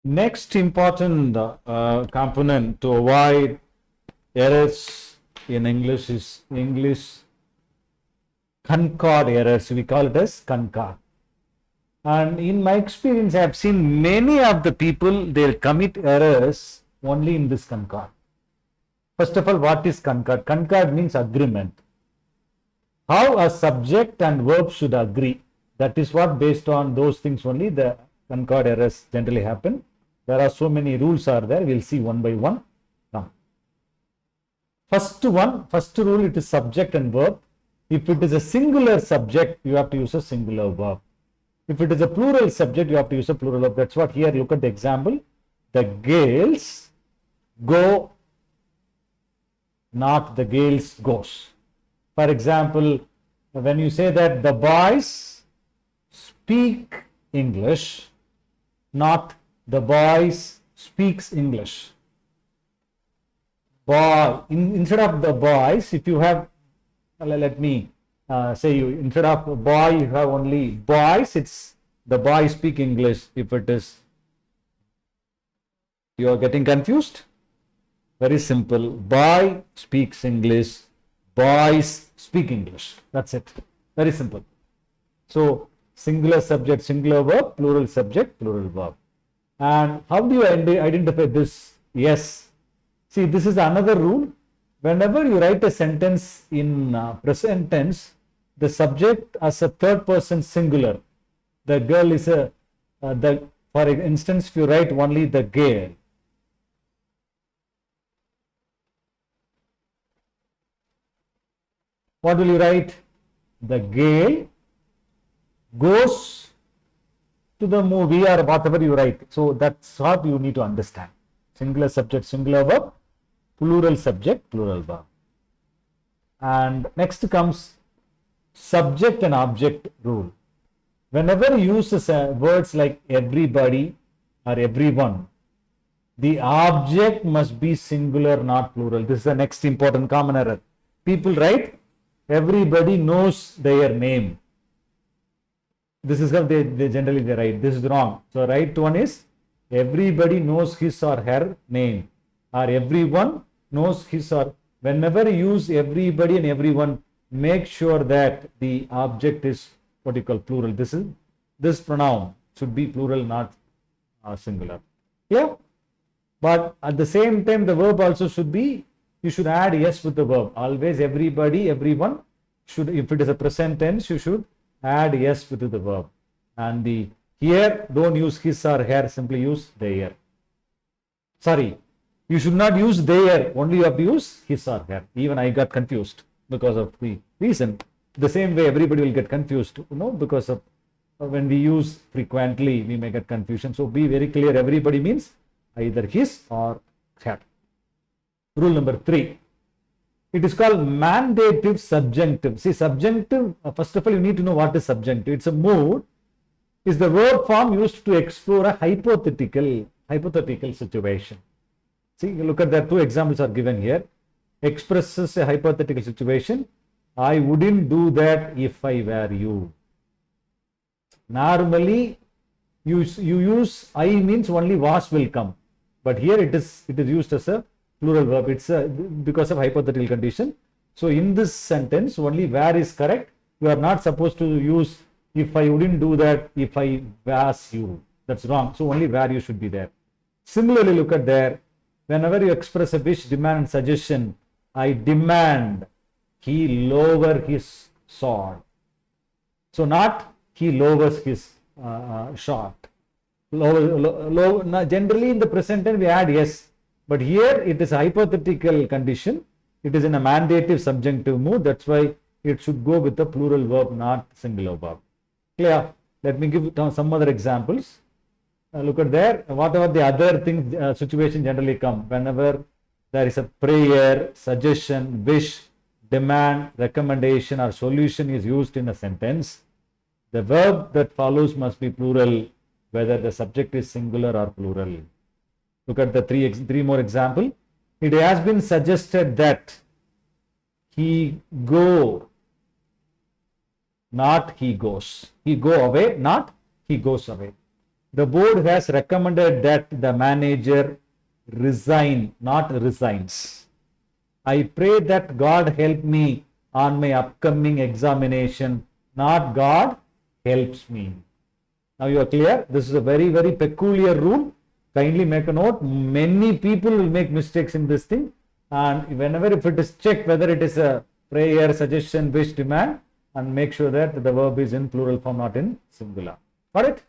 Next important component to avoid errors in English is English Concord errors. We call it as Concord. And in my experience, I have seen many of the people, they'll commit errors only in this Concord. First of all, what is Concord? Concord means agreement. How a subject and verb should agree. That is what, based on those things only, the Concord errors generally happen. There are so many rules are there. We'll see one by one. Now, first rule, it is subject and verb. If it is a singular subject, you have to use a singular verb. If it is a plural subject, you have to use a plural verb. That's what here, look at the example. The Gales go, not the Gales goes. For example, when you say that the boys speak English, not the boys speaks English. Boy, instead of the boys, if you have, let me say you, instead of boy, you have only boys, it's the boys speak English. If it is, you are getting confused? Very simple. Boy speaks English, boys speak English. That's it. Very simple. So, singular subject, singular verb, plural subject, plural verb. And how do you identify this? Yes. See, this is another rule. Whenever you write a sentence in present tense, the subject as a third person singular. The girl is a, for instance, if you write only the girl. What will you write? The girl goes to the movie, or whatever you write. So that's what you need to understand. Singular subject, singular verb, plural subject, plural verb. And next comes subject and object rule. Whenever you use words like everybody or everyone, the object must be singular, not plural. This is the next important common error. People write, everybody knows their name. This is how they generally write. This is wrong. So right one is, everybody knows his or her name, or everyone knows his or. Whenever you use everybody and everyone, make sure that the object is what you call plural. This pronoun should be plural, not singular. Yeah. But at the same time, the verb also should be, you should add yes with the verb. Always everybody, everyone should, if it is a present tense, you should add yes with the verb. And the here, don't use his or her, simply use their. Sorry, you should not use their, only you have to use his or her. Even I got confused because of the reason. The same way everybody will get confused, because of when we use frequently, we may get confusion. So be very clear, everybody means either his or her. Rule number 3. It is called mandative subjunctive. See, subjunctive, first of all, you need to know what is subjunctive. It's a mood, is the verb form used to explore a hypothetical situation. See, you look at that, 2 examples are given here. Expresses a hypothetical situation. I wouldn't do that if I were you. Normally, you use I means only was will come. But here it is used as a plural verb. It's because of hypothetical condition. So in this sentence, only where is correct. You are not supposed to use if I wouldn't do that if I was you. That's wrong. So only where you should be there. Similarly, look at there. Whenever you express a wish, demand, and suggestion, I demand he lower his sword. So not he lowers his sword. Generally in the present tense we add yes. But here it is a hypothetical condition. It is in a mandative subjunctive mood. That's why it should go with the plural verb, not singular verb. Clear? Let me give some other examples. Look at there. Whatever the other things, situation generally come. Whenever there is a prayer, suggestion, wish, demand, recommendation, or solution is used in a sentence, the verb that follows must be plural, whether the subject is singular or plural. Look at the three more example. It has been suggested that he go, not he goes. He go away, not he goes away. The board has recommended that the manager resign, not resigns. I pray that God help me on my upcoming examination, not God helps me. Now you are clear? This is a very, very peculiar rule. Kindly make a note. Many people will make mistakes in this thing, and whenever if it is checked whether it is a prayer, suggestion, wish, demand, and make sure that the verb is in plural form, not in singular. Got it?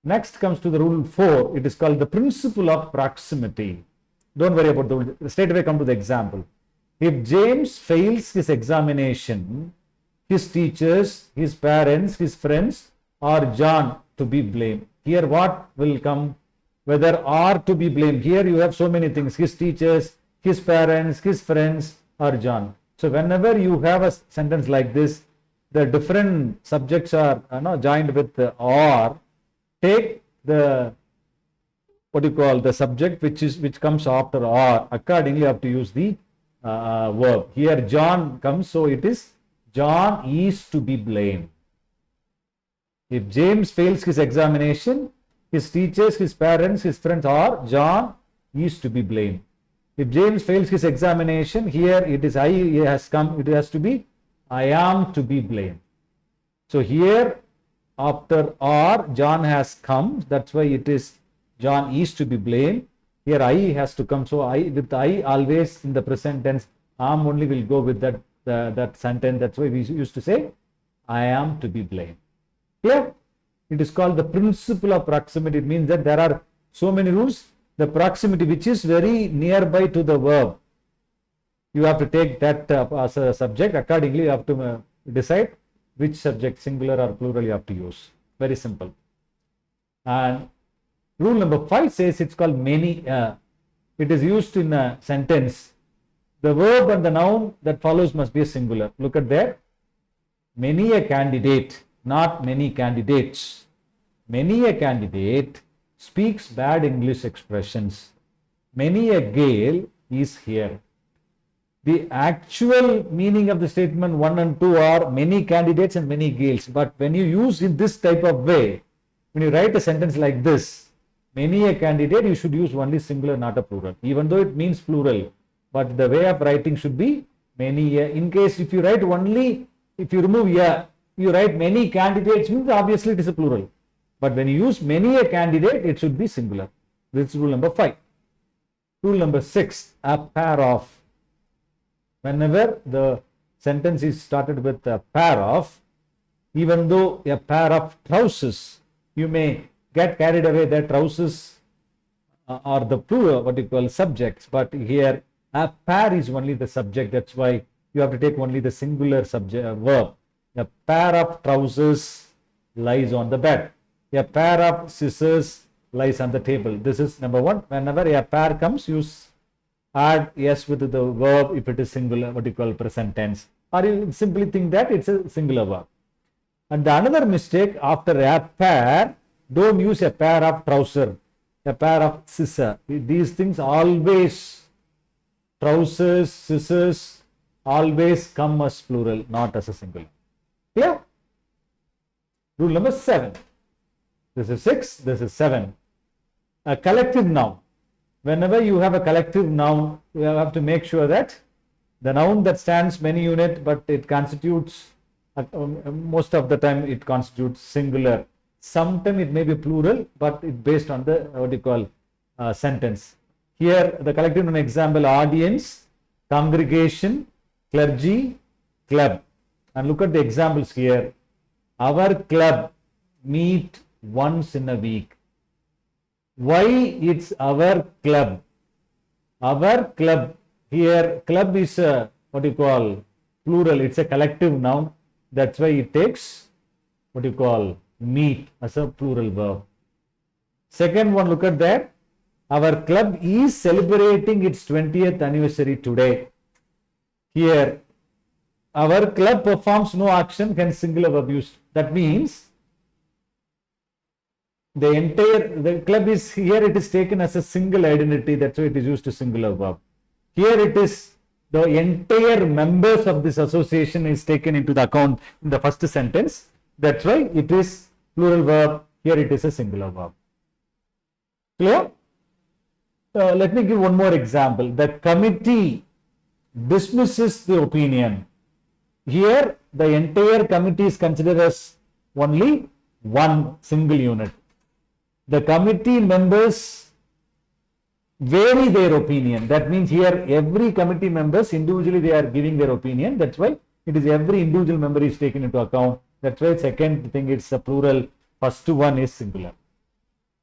Next comes to the rule 4. It is called the principle of proximity. Don't worry about the rule. Straight away come to the example. If James fails his examination, his teachers, his parents, his friends, or John to be blamed. Here what will come? Whether are to be blamed. Here you have so many things. His teachers, his parents, his friends, or John. So whenever you have a sentence like this, the different subjects are joined with the or. Take the the subject which comes after or. Accordingly, you have to use the verb. Here John comes, so it is John is to be blamed. If James fails his examination, his teachers, his parents, his friends, or John is to be blamed. If James fails his examination, here it is I has come, it has to be I am to be blamed. So here after or John has come, that's why it is John is to be blamed. Here I has to come, so I with I always in the present tense, am only will go with that sentence. That's why we used to say I am to be blamed. Clear? It is called the principle of proximity. It means that there are so many rules. The proximity which is very nearby to the verb, you have to take that as a subject. Accordingly, you have to decide which subject, singular or plural, you have to use. Very simple. And rule number 5 says it's called many. It is used in a sentence. The verb and the noun that follows must be a singular. Look at that. Many a candidate, not many candidates. Many a candidate speaks bad English expressions. Many a gale is here. The actual meaning of the statement 1 and 2 are many candidates and many gales. But when you use in this type of way, when you write a sentence like this, many a candidate, you should use only singular, not a plural. Even though it means plural, but the way of writing should be many a. In case if you write only, if you remove a, you write many candidates, means obviously it is a plural. But when you use many a candidate, it should be singular. This is rule number 5. Rule number 6, a pair of. Whenever the sentence is started with a pair of, even though a pair of trousers, you may get carried away that trousers are the plural, what you call subjects, but here a pair is only the subject. That's why you have to take only the singular subject verb. A pair of trousers lies on the bed. A pair of scissors lies on the table. This is number 1. Whenever a pair comes, use add yes with the verb if it is singular, what you call present tense, or you simply think that it's a singular verb. And the another mistake, after a pair, don't use a pair of trouser, a pair of scissor. These things always, trousers, scissors, always come as plural, not as a singular. Clear? Rule number 7. This is 6, this is 7. A collective noun. Whenever you have a collective noun, you have to make sure that the noun that stands many unit, but it constitutes, most of the time it constitutes singular. Sometimes it may be plural, but it's based on the, what you call, sentence. Here, the collective noun example, audience, congregation, clergy, club. And look at the examples here. Our club meet once in a week. Why it's our club? Our club, here club is a, what you call, plural. It's a collective noun. That's why it takes, what you call, meet as a plural verb. Second one, look at that. Our club is celebrating its 20th anniversary today. Here, our club performs no action, hence singular verb used. That means the club is here, it is taken as a single identity. That's why it is used to singular verb. Here it is the entire members of this association is taken into the account in the first sentence. That's why it is plural verb. Here it is a singular verb. Clear? Let me give one more example. The committee dismisses the opinion. Here, the entire committee is considered as only one single unit. The committee members vary their opinion. That means here every committee members individually they are giving their opinion. That's why it is every individual member is taken into account. That's why second thing it's a plural. First one is singular.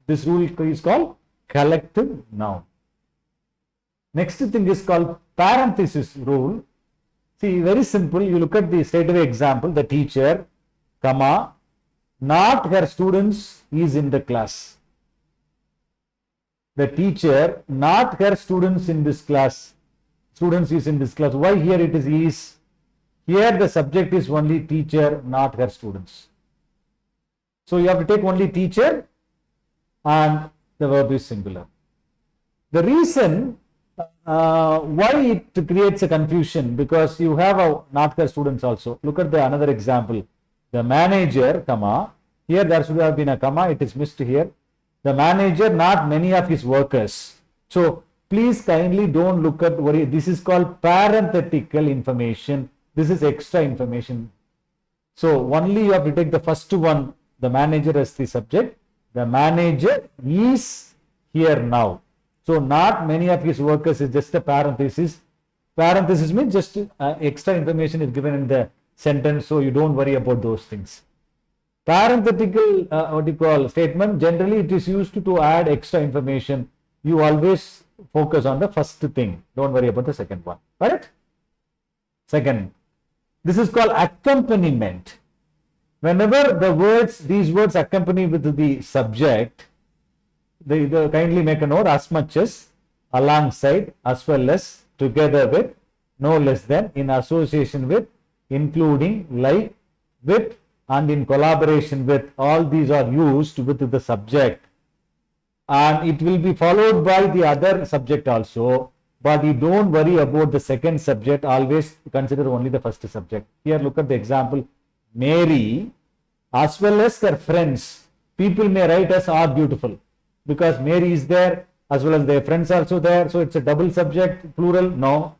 This rule is called collective noun. Next thing is called parenthesis rule. See, very simple. You look at the straightaway example. The teacher, comma, not her students is in the class. The teacher, not her students in this class. Students is in this class. Why here it is? Here the subject is only teacher, not her students. So you have to take only teacher and the verb is singular. The reason why it creates a confusion, because you have a not her students also. Look at the another example. The manager, comma, here there should have been a comma, it is missed here. The manager, not many of his workers. So please kindly don't look at worry. This is called parenthetical information. This is extra information. So only you have to take the first one, the manager as the subject. The manager is here now. So not many of his workers is just a parenthesis. Parenthesis means just extra information is given in the sentence, so you don't worry about those things. Parenthetical statement, generally it is used to add extra information. You always focus on the first thing. Don't worry about the second one. Correct? Second, this is called accompaniment. Whenever these words accompany with the subject, they kindly make a note, as much as, alongside, as well as, together with, no less than, in association with, including, like, with, and in collaboration with. All these are used with the subject, and it will be followed by the other subject also, but you don't worry about the second subject. Always consider only the first subject. Here look at the example. Mary as well as her friends, people may write as are beautiful, because Mary is there as well as their friends also there, so it's a double subject, plural. No,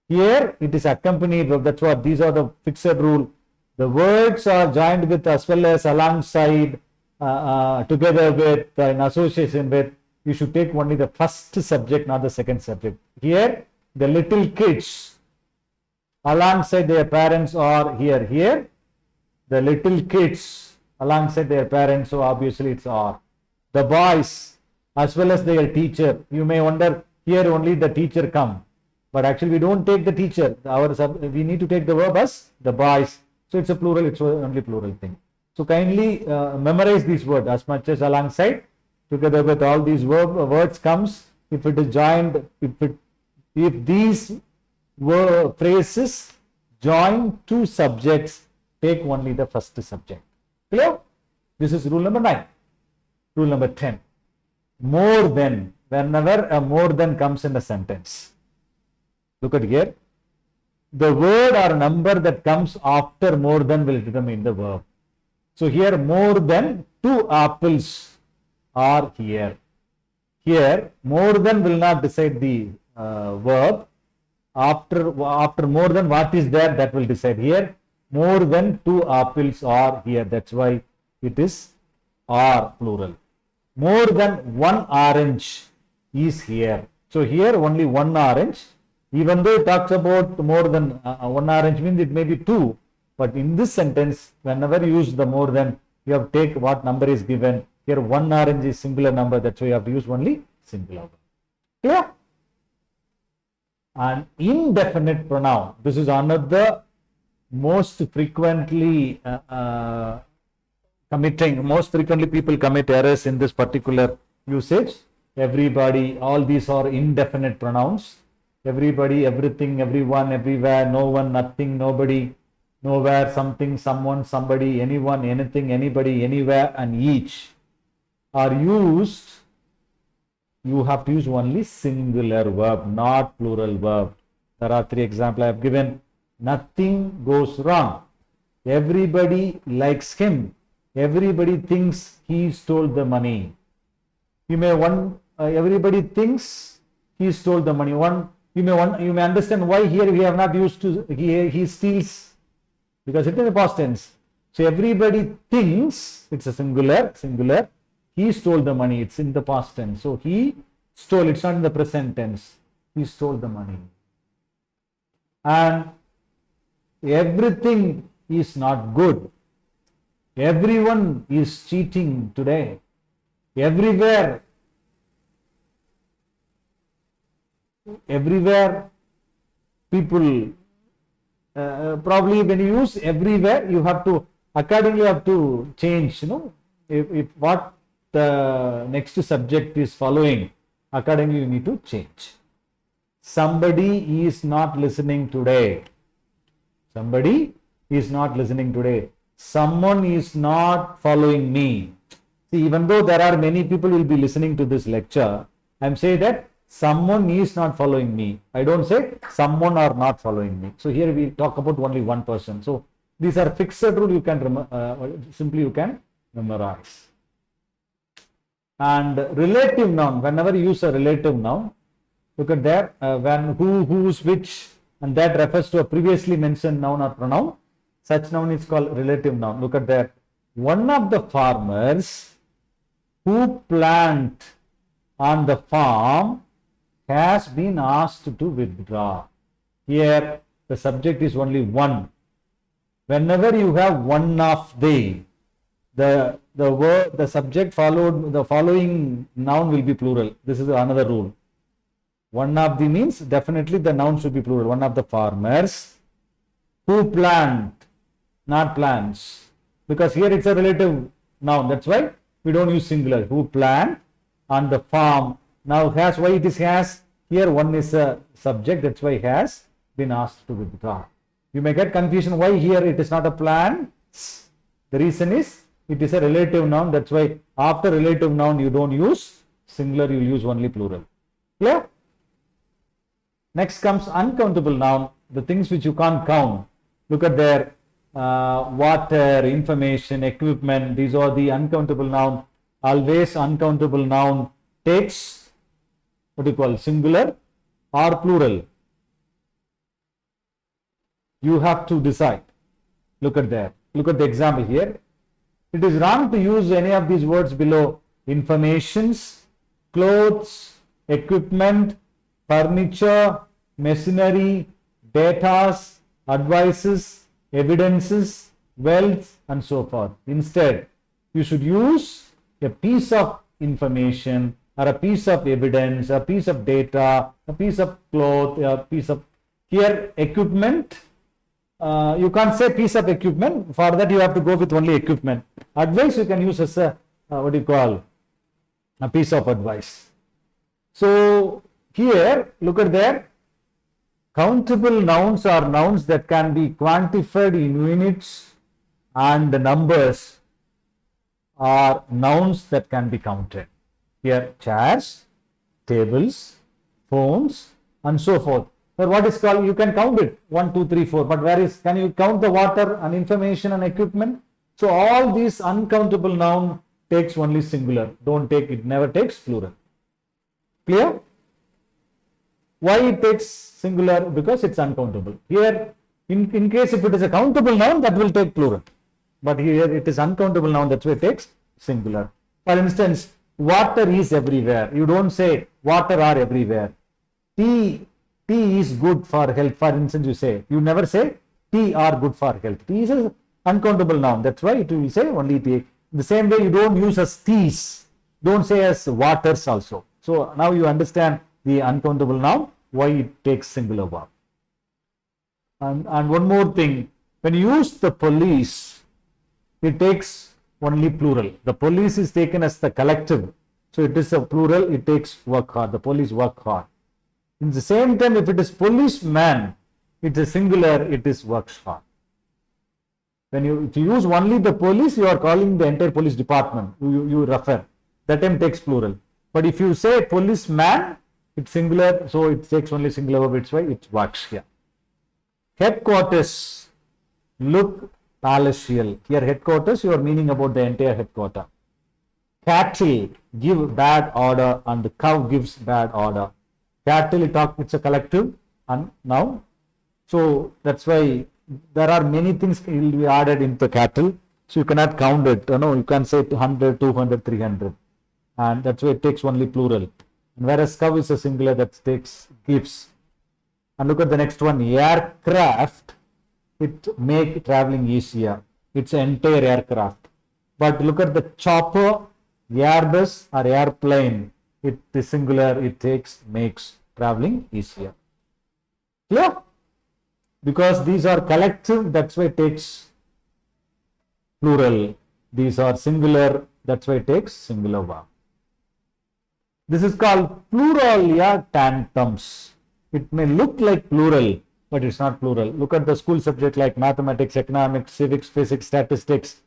here it is accompanied. That's what these are the fixed rule. The words are joined with, as well as, alongside, together with, in association with. You should take only the first subject, not the second subject. Here the little kids alongside their parents are here. The little kids alongside their parents, so obviously it's are. The boys as well as their teacher. You may wonder, here only the teacher come, but actually we don't take the teacher. We need to take the verb as the boys. So it's a plural, it's only plural thing. So kindly memorize these words, as much as, alongside, together with. All these words comes if it is joined, if these phrases join two subjects, take only the first subject. Clear? This is rule number 9. Rule number 10. More than. Whenever a more than comes in a sentence. Look at here. The word or number that comes after more than will determine the verb. So here more than 2 apples are here. Here more than will not decide the verb. After more than what is there, that will decide. Here more than 2 apples are here. That's why it is are plural. More than 1 orange is here. So here only 1 orange. Even though it talks about more than 1 orange, means it may be 2. But in this sentence, whenever you use the more than, you have to take what number is given. Here 1 orange is singular number. That's why you have to use only singular. Clear? And indefinite pronoun. This is another most frequently people commit errors in this particular usage. Everybody, all these are indefinite pronouns. Everybody, everything, everyone, everywhere, no one, nothing, nobody, nowhere, something, someone, somebody, anyone, anything, anybody, anywhere, and each are used. You have to use only singular verb, not plural verb. There are 3 examples I have given. Nothing goes wrong. Everybody likes him. Everybody thinks he stole the money. You may everybody thinks he stole the money. You may understand why here we have not used to he steals, because it is a past tense. So everybody thinks, it's a singular. He stole the money. It's in the past tense. So he stole. It's not in the present tense. He stole the money. And everything is not good. Everyone is cheating today. Everywhere people, probably when you use everywhere, you have to accordingly have to change, if what the next subject is following, accordingly you need to change. Somebody is not listening today. Somebody is not listening today. Someone is not following me. See, even though there are many people will be listening to this lecture, I am saying that someone is not following me. I don't say someone are not following me. So here we talk about only one person. So these are fixed rule. You can simply you can memorize. And relative noun. Whenever you use a relative noun, look at there. When who, whose, which, and that refers to a previously mentioned noun or pronoun. Such noun is called relative noun. Look at there. One of the farmers who plant on the farm has been asked to withdraw. Here the subject is only one. Whenever you have one of the word, the subject followed, the following noun will be plural. This is another rule. One of the means definitely the noun should be plural. One of the farmers who plant, not plants, because here it's a relative noun. That's why we don't use singular. Who plant on the farm. Now has, why it is has? Here one is a subject. That's why has been asked to withdraw. You may get confusion why here it is not a plant. The reason is it is a relative noun. That's why after relative noun you don't use singular. You use only plural. Clear? Next comes uncountable noun. The things which you can't count. Look at there. Water, information, equipment. These are the uncountable noun. Always uncountable noun takes what you call singular or plural. You have to decide. Look at there. Look at the example here. It is wrong to use any of these words below. Informations, clothes, equipment, furniture, machinery, datas, advices, evidences, wealth, and so forth. Instead, you should use a piece of information or a piece of evidence, a piece of data, a piece of cloth, a piece of, here equipment. You can't say piece of equipment. For that you have to go with only equipment. Advice you can use as a what do you call, a piece of advice. So here look at there. Countable nouns are nouns that can be quantified in units, and the numbers are nouns that can be counted. Here chairs, tables, phones, and so forth. But what is called, you can count it 1, 2, 3, 4. But where is, can you count the water and information and equipment? So all these uncountable noun takes only singular. Don't take, it never takes plural. Clear? Why it takes singular? Because it's uncountable. Here, in case if it is a countable noun, that will take plural. But here it is uncountable noun, that's why it takes singular. For instance, water is everywhere. You don't say water are everywhere. Tea is good for health. For instance, you say, you never say tea are good for health. Tea is an uncountable noun. That's why it will say only tea. The same way you don't use as teas. Don't say as waters also. So now you understand the uncountable noun, why it takes singular verb. And one more thing, when you use the police, it takes only plural. The police is taken as the collective. So it is a plural, it takes work hard. The police work hard. In the same time, if it is policeman, it is singular, it is works hard. When if you use only the police, you are calling the entire police department. You refer. That time takes plural. But if you say policeman, it's singular, so it takes only singular verb. It's why it works here. Headquarters. Look palatial. Here headquarters, you are meaning about the entire headquarter. Cattle give bad order and the cow gives bad order. Cattle, it's a collective and now. So that's why there are many things will be added into cattle. So you cannot count it. You can say 100, 200, 300. And that's why it takes only plural. And whereas cow is a singular that takes gives. And look at the next one. Aircraft, it make traveling easier. It's an entire aircraft. But look at the chopper, airbus or airplane. It is singular. It makes traveling easier. Clear? Because these are collective, that's why it takes plural. These are singular, that's why it takes singular verb. This is called Pluralia tantums. It may look like plural, but it's not plural. Look at the school subject like mathematics, economics, civics, physics, statistics.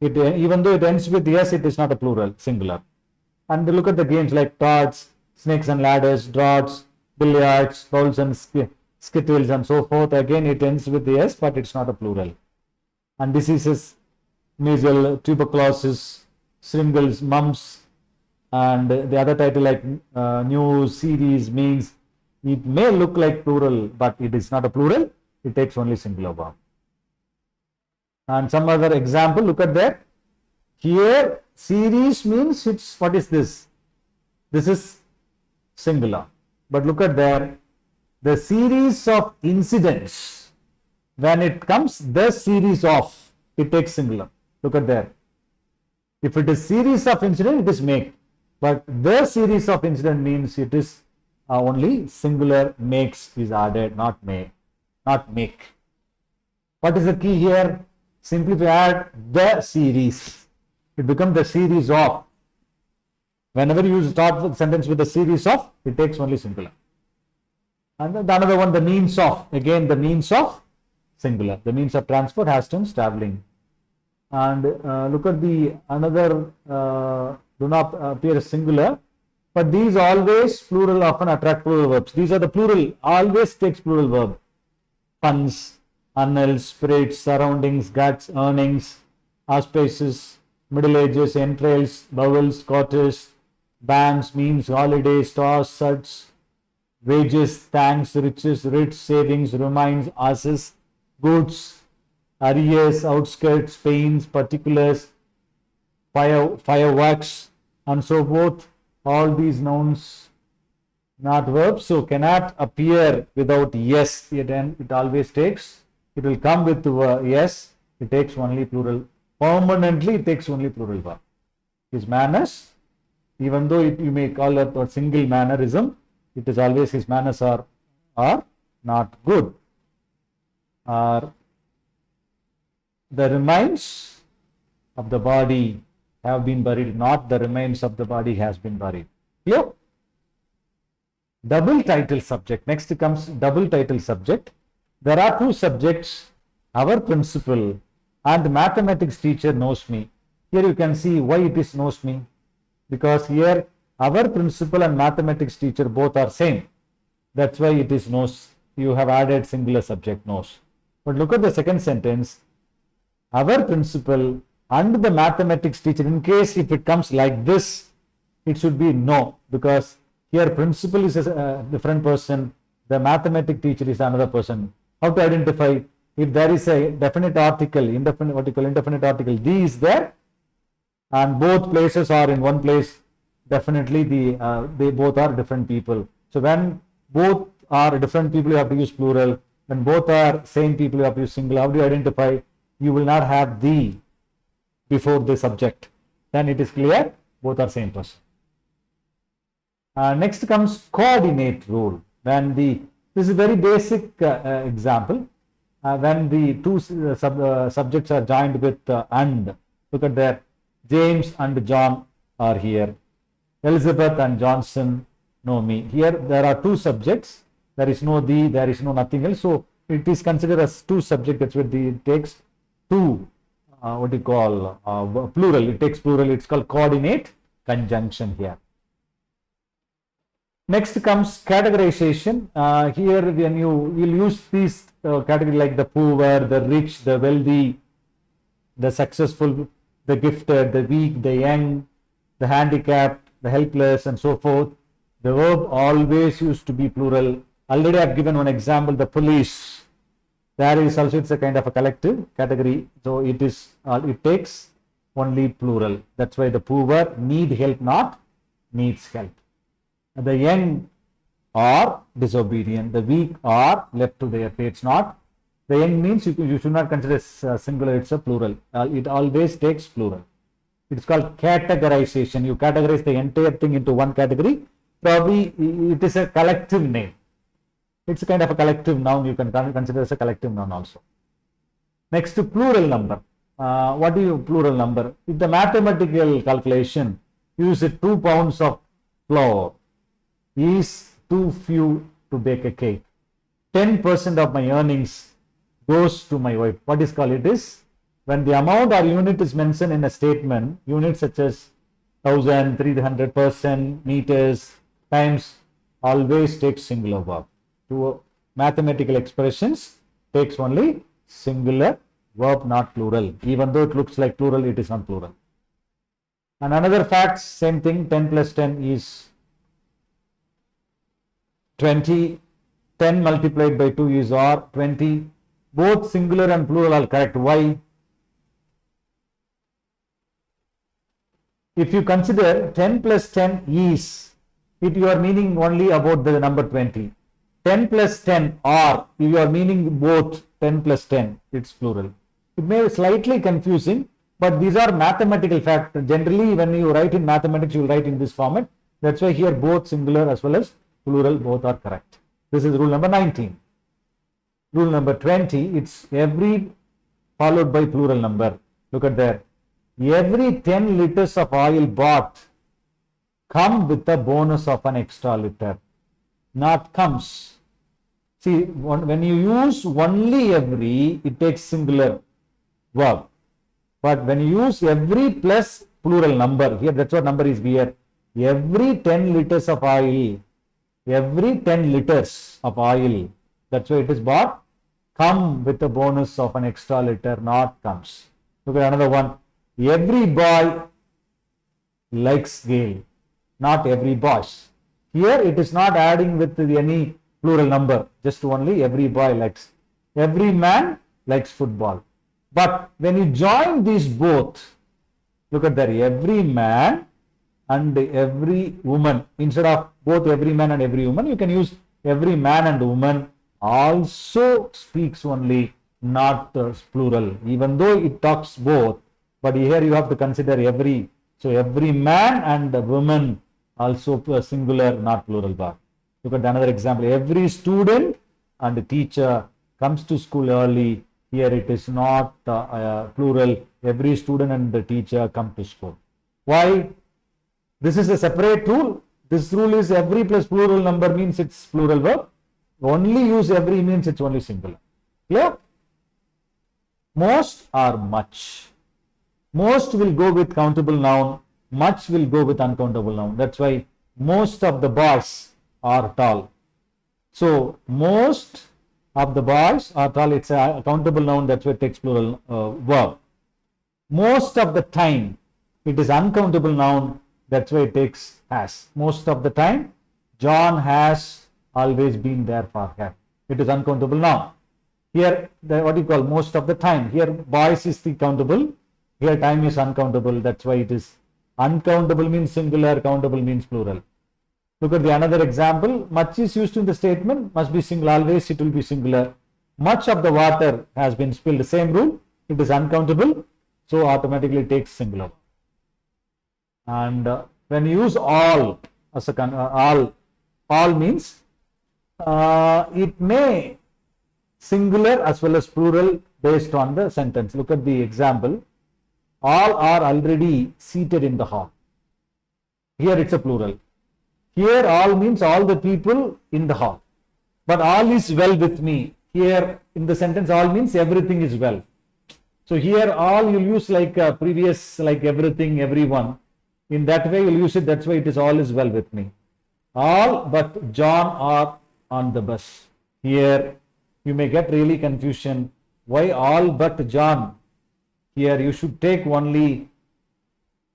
Even though it ends with yes, it is not a plural, singular. And look at the games like darts, snakes and ladders, draughts, billiards, bowls and skittles and so forth. Again, it ends with yes, but it's not a plural. And diseases, measles, tuberculosis, shingles, mumps, and the other title like new series means it may look like plural, but it is not a plural. It takes only singular verb. And some other example, look at that. Here, series means it's, what is this? This is singular. But look at there, the series of incidents, when it comes, the series of, it takes singular. Look at there. If it is series of incidents, it is make. But the series of incident means it is only singular, makes is added, not may, not make. What is the key here? Simply if you add the series, it becomes the series of. Whenever you start the sentence with the series of, it takes only singular. And the another one, the means of. Again, the means of, singular. The means of transport, has tense, traveling. And look at the another, do not appear as singular. But these always, plural often attract plural verbs. These are the plural, always takes plural verb. Funds, annals, spirits, surroundings, guts, earnings, auspices, middle ages, entrails, bowels, quarters, bands, means, holidays, stars, suds, wages, thanks, riches, rich, savings, remains, asses, goods, arrears, outskirts, pains, particulars, fireworks, and so forth. All these nouns, not verbs, so cannot appear without yes. It always takes, it will come with yes, it takes only plural. Permanently, it takes only plural verb. His manners, even though you may call it a single mannerism, it is always his manners are not good. Or the remains of the body have been buried, not the remains of the body has been buried. Clear? Double title subject. Next comes double title subject. There are two subjects, our principal and mathematics teacher knows me. Here you can see why it is knows me. Because here our principal and mathematics teacher both are same. That's why it is knows. You have added singular subject knows. But look at the second sentence. Our principal and the mathematics teacher, in case if it comes like this, it should be no, because here principal is a different person, the mathematics teacher is another person. How to identify? If there is a definite article, indefinite article, the is there, and both places are in one place, definitely they both are different people. So when both are different people, you have to use plural. When both are same people, you have to use singular. How do you identify? You will not have the before the subject. Then it is clear, both are same person. Next comes coordinate rule. When this is a very basic example. When the two subjects are joined with and, look at that, James and John are here. Elizabeth and Johnson know me. Here there are two subjects. There is no the, there is no nothing else. So it is considered as two subjects. That's what it takes two, plural. It takes plural. It's called coordinate conjunction here. Next comes categorization. Here when you will use these category like the poor, the rich, the wealthy, the successful, the gifted, the weak, the young, the handicapped, the helpless, and so forth. The verb always used to be plural. Already I've given one example, the police. There is also, it's a kind of a collective category. So it is, it takes only plural. That's why the poor need help, not needs help. The young are disobedient. The weak are left to their fates, not. The young means you should not consider singular, it's a plural. It always takes plural. It's called categorization. You categorize the entire thing into one category. Probably it is a collective name. It's a kind of a collective noun. You can consider as a collective noun also. Next to plural number. What do you plural number? If the mathematical calculation use 2 pounds of flour is too few to bake a cake. 10% of my earnings goes to my wife. What is called? It is when the amount or unit is mentioned in a statement, units such as 1000, 300%, meters, times, always takes singular verb. To mathematical expressions takes only singular verb, not plural. Even though it looks like plural, it is not plural. And another fact, same thing, 10 plus 10 is 20. 10 multiplied by 2 is or 20. Both singular and plural are correct. Why? If you consider 10 plus 10 is, you are meaning only about the number 20. 10 plus 10 or, you are meaning both 10 plus 10, it's plural. It may be slightly confusing, but these are mathematical facts. Generally, when you write in mathematics, you will write in this format. That's why here both singular as well as plural, both are correct. This is rule number 19. Rule number 20, it's every followed by plural number. Look at there. Every 10 liters of oil bought come with a bonus of an extra liter. Not comes. See, when you use only every, it takes singular verb. But when you use every plus plural number, here that's what number is here. Every 10 liters of oil, every 10 liters of oil, that's why it is bought, come with a bonus of an extra liter, not comes. Look at another one. Every boy likes Gail, not every boy. Here it is not adding with any plural number, just only every boy likes. Every man likes football. But when you join these both, look at that, every man and every woman. Instead of both every man and every woman, you can use every man and woman also speaks only, not plural. Even though it talks both, but here you have to consider every. So every man and woman also singular, not plural verb. Look at another example. Every student and teacher comes to school early. Here it is not plural. Every student and the teacher come to school. Why? This is a separate rule. This rule is every plus plural number means it's plural verb. Only use every means it's only singular. Clear? Most or much. Most will go with countable noun. Much will go with uncountable noun. That's why most of the boys are tall. So most of the boys are tall. It's a countable noun. That's why it takes plural verb. Most of the time, it is uncountable noun. That's why it takes has. Most of the time, John has always been there for her. It is uncountable noun. Here, what do you call most of the time? Here, boys is the countable. Here, time is uncountable. That's why it is uncountable means singular, countable means plural. Look at the another example. Much is used in the statement, must be singular. Always it will be singular. Much of the water has been spilled. Same rule. It is uncountable, so automatically it takes singular. And when you use all as a all means it may singular as well as plural based on the sentence. Look at the example. All are already seated in the hall. Here it's a plural. Here all means all the people in the hall. But all is well with me. Here in the sentence all means everything is well. So here all you'll use like previous, like everything, everyone. In that way you'll use it. That's why it is all is well with me. All but John are on the bus. Here you may get really confusion. Why all but John? here you should take only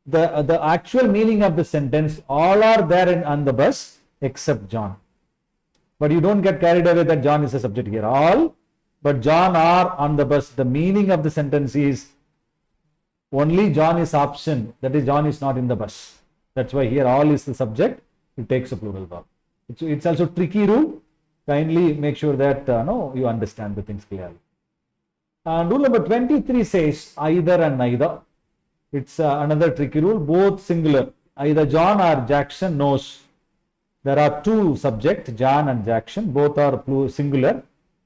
the actual meaning of the sentence. All are there on the bus except John. But you don't get carried away that John is a subject here. All but John are on the bus. The meaning of the sentence is only John is option. That is, John is not in the bus. That's why here all is the subject. It takes a plural verb. It's also tricky rule. Kindly make sure that you understand the things clearly. And rule number 23 says either and neither. It's another tricky rule. Both singular. Either John or Jackson knows. There are two subjects, John and Jackson. Both are singular.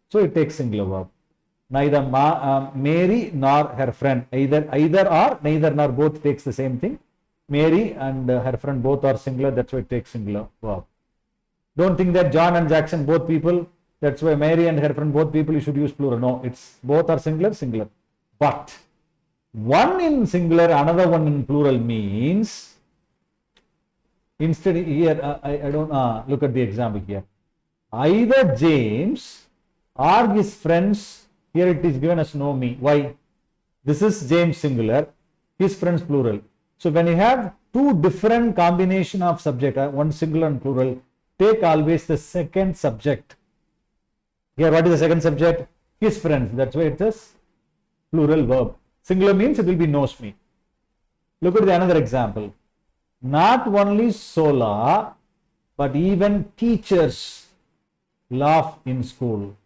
So it takes singular verb. Neither Mary nor her friend. Either or, neither nor, both takes the same thing. Mary and her friend both are singular. That's why it takes singular verb. Don't think that John and Jackson both people. That's why Mary and her friend both people, you should use plural. No, it's both are singular. But one in singular, another one in plural means, instead here, I don't look at the example here. Either James or his friends, here it is given as know me. Why? This is James singular, his friends plural. So when you have two different combination of subject, one singular and plural, take always the second subject. Here what is the second subject? His friends. That's why it says plural verb. Singular means it will be knows me. Look at the another example. Not only Sola, but even teachers laugh in school.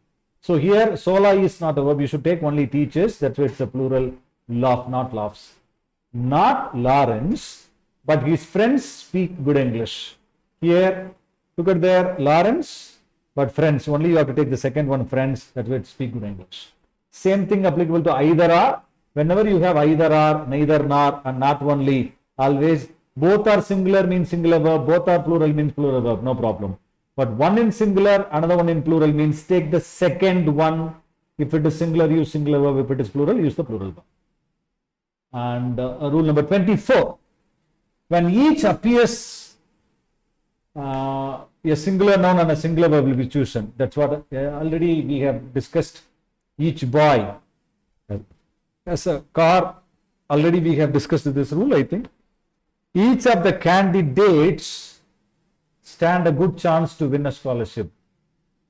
So here Sola is not a verb. You should take only teachers. That's why it's a plural. Laugh, not laughs. Not Lawrence, but his friends speak good English. Here, look at there, Lawrence, but friends. Only you have to take the second one, friends. That's why it speak good English. Same thing applicable to either or. Whenever you have either or, neither nor, and not only, always both are singular means singular verb, both are plural means plural verb, no problem. But one in singular, another one in plural means take the second one. If it is singular, use singular verb. If it is plural, use the plural verb. And rule number 24. When each appears, a singular noun and a singular verb will be chosen. That's what already we have discussed. Each boy. As a car, already we have discussed this rule, I think. Each of the candidates stand a good chance to win a scholarship.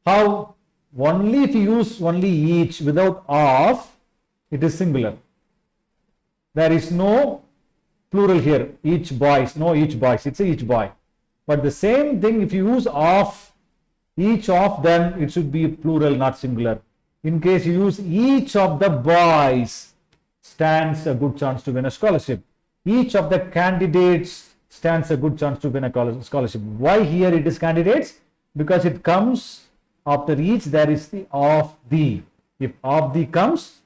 How? Only if you use only each without of, it is singular. There is no plural here. Each boys, no each boys. It's a each boy. But the same thing, if you use of, each of, then it should be plural, not singular. In case you use each of the boys stands a good chance to win a scholarship. Each of the candidates stands a good chance to win a scholarship. Why here it is candidates? Because it comes after each, there is the of the. If of the comes,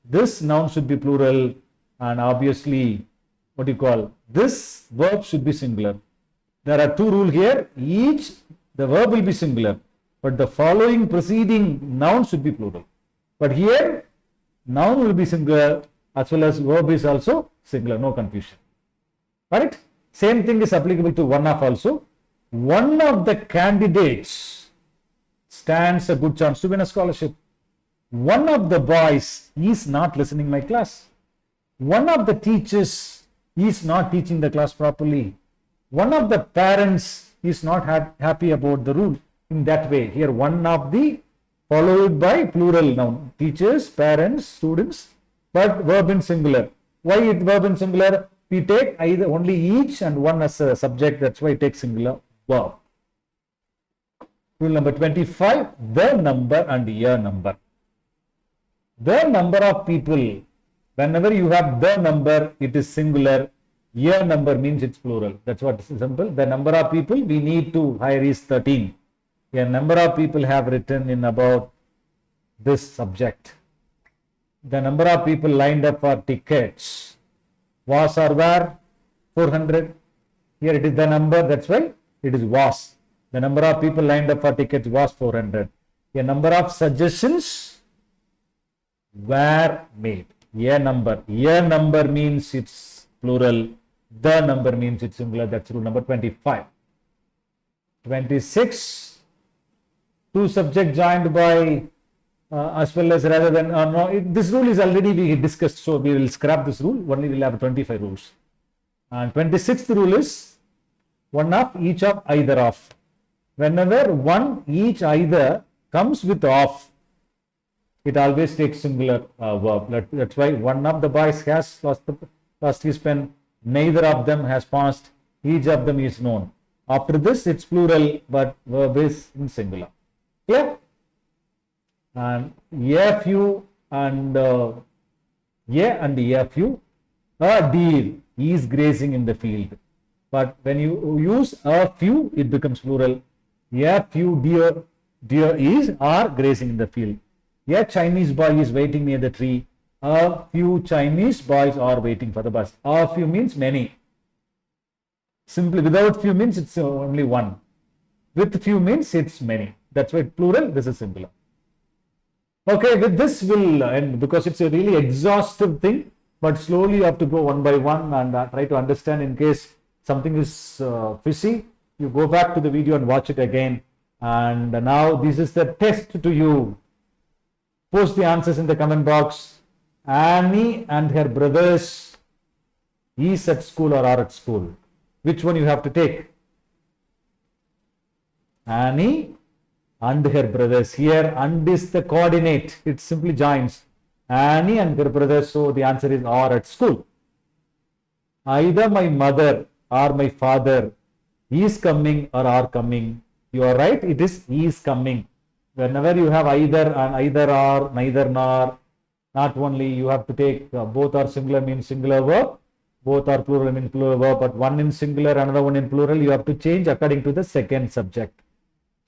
this noun should be plural, and obviously, what you call, this verb should be singular. There are two rules here. Each, the verb will be singular, but the following preceding noun should be plural. But here, noun will be singular as well as verb is also singular, no confusion. Correct? Same thing is applicable to one of also. One of the candidates stands a good chance to win a scholarship. One of the boys is not listening my class. One of the teachers is not teaching the class properly. One of the parents is not happy about the rule. In that way, here one of the followed by plural noun. Teachers, parents, students, but verb in singular. Why it verb in singular? We take either only each and one as a subject. That's why it takes singular verb. Rule number 25, the number and a number. The number of people. Whenever you have the number, it is singular. A number means it's plural. That's what is simple. The number of people we need to hire is 13. A number of people have written in about this subject. The number of people lined up for tickets was or were 400. Here it is the number. That's why it is was. The number of people lined up for tickets was 400. A number of suggestions were made. A number means it's plural. The number means it's singular. That's rule number 25. 26. Two subjects joined by as well as rather than no, this rule is already we discussed, so we will scrap this rule. Only we'll have 25 rules. And 26th rule is one of, each of, either of. Whenever one, each, either comes with of, it always takes singular verb. That's why one of the boys has lost his pen, neither of them has passed, each of them is known. After this, it's plural, but verb is in singular. Clear? And a few and a few, a deer is grazing in the field. But when you use a few, it becomes plural. A few deer are grazing in the field. A Chinese boy is waiting near the tree. A few Chinese boys are waiting for the bus. A few means many. Simply without few means it's only one. With few means it's many. That's why plural, this is singular. Okay, with this we'll end because it's a really exhaustive thing, but slowly you have to go one by one and try to understand. In case something is fishy, you go back to the video and watch it again. And now this is the test to you. Post the answers in the comment box. Annie and her brothers is at school or are at school. Which one you have to take? Annie and her brothers. Here, and is the coordinate. It simply joins. Annie and her brothers. So the answer is are at school. Either my mother or my father is coming or are coming. You are right. It is coming. Whenever you have either and either or, neither nor, not only you have to take both are singular means singular verb, both are plural means plural verb, but one in singular, another one in plural, you have to change according to the second subject.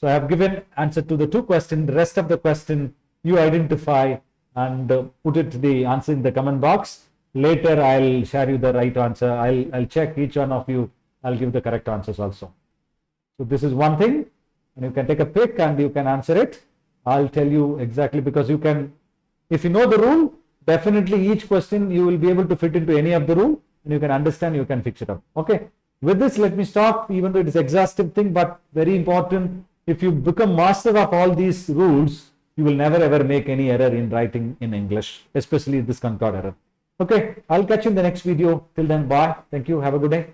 So I have given answer to the two questions. The rest of the question you identify and put it the answer in the comment box. Later I'll share you the right answer. I'll check each one of you. I'll give the correct answers also. So this is one thing, and you can take a pick and you can answer it. I'll tell you exactly, because you can, if you know the rule, definitely each question you will be able to fit into any of the rule, and you can understand, you can fix it up. Okay. With this, let me stop, even though it is exhaustive thing, but very important. If you become master of all these rules, you will never ever make any error in writing in English, especially this Concord error. Okay. I'll catch you in the next video. Till then, bye. Thank you. Have a good day.